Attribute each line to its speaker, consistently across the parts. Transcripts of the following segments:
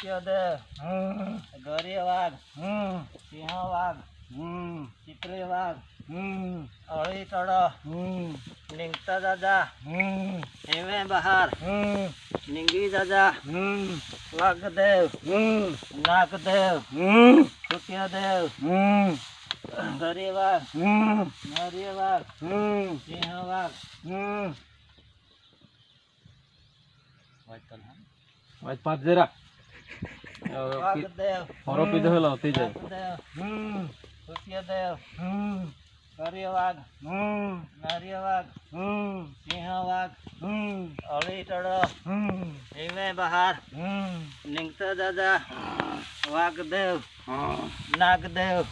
Speaker 1: સૂર્યોદય, ગૌરી વાઘ, સિંહ વાઘ, ચિત્રી વાઘ, અળી તળો, નીંગતા દાદા, હેવે બહાર, નીંગી દાદા, વાઘદેવ, નાગદેવ, સૂર્યોદેવ, ગૌરી વાઘ, નરી વાઘ, સિંહ વાઘ.
Speaker 2: आज पाच जरा
Speaker 1: વાઘદેવ,
Speaker 2: ફરો પીધો હેલો થઈ જાય
Speaker 1: નાગદેવ, સૂર્યોદેવ, ગૌરી વાઘ, નરી વાઘ, સિંહ વાઘ, અળી તળો, હેવે બહાર, નીંગતા દાદા, વાઘદેવ, નાગદેવ,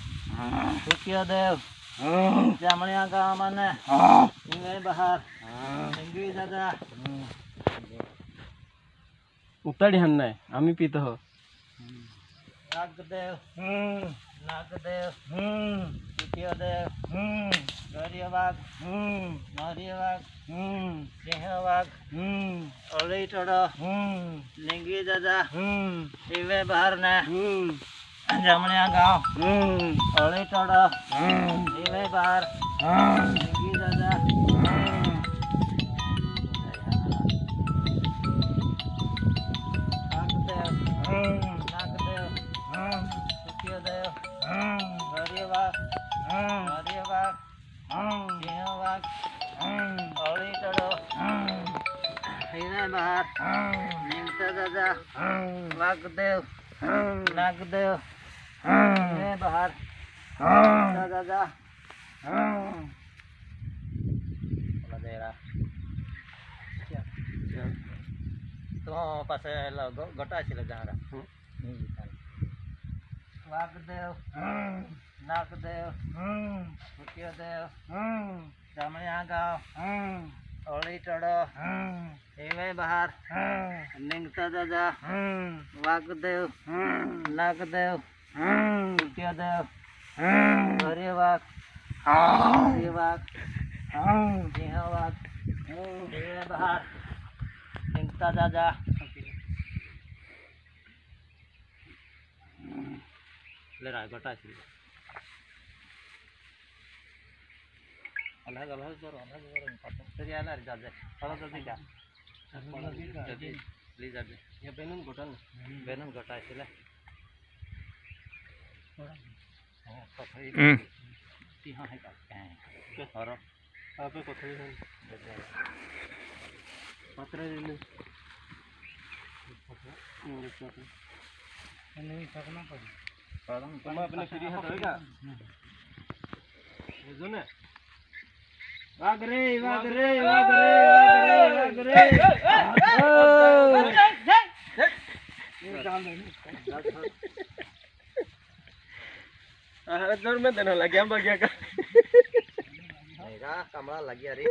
Speaker 1: સૂર્યોદેવ, જામણિયા ગામ અને હેવે બહાર, નીંગી દાદા.
Speaker 2: ઉતાડી હન નહીં આમી પીતો હો
Speaker 1: વાઘદેવ, નાગદેવ, સૂર્યોદેવ, ગૌરી વાઘ, નરી વાઘ, સિંહ વાઘ, અળી તળો, નીંગી દાદા, હેવે બહાર ને જમણિયા ગામ, અળી તળો, હેવે બહાર, નીંગી દાદા. નાગદેવ, સૂર્યોદેવ, ગૌરી વાઘ, નરી વાઘ, સિંહ વાઘ, અળી તળો, હેવે બહાર, નીંગતા દાદા, વાઘદેવ, નાગદેવ, હેવે બહાર, નીંગતા દાદા. તો પાસે ગટા છે લગાડા વાઘદેવ, નાગદેવ, સૂર્યોદેવ, જામણિયા ગામ, અળી તળો, હેવે બહાર, નીંગતા દાદા, વાઘદેવ, નાગદેવ, સૂર્યોદેવ, ગૌરી વાઘ, નરી વાઘ, સિંહ વાઘ, હેવે બહાર, નીંગતા દાદા. લેરા ગટા છે અલગ અલગ કરો પાછો તરી આલા રે જાજે ફરક નથી જા જદી લી જાજે એ બેનન ગટા ને બેનન ગટા છે લે હા પથરી તી હા હે કા કે હરો આપે પથરી છે પથરી લે એને સગના પડી પાડમ તમે આપણે ફ્રી હે હોયગા જો ને વાગરે વાગરે વાગરે વાગરે વાગરે જોર में देने लग गया बगिया का नहीं का कमरा लग गया रे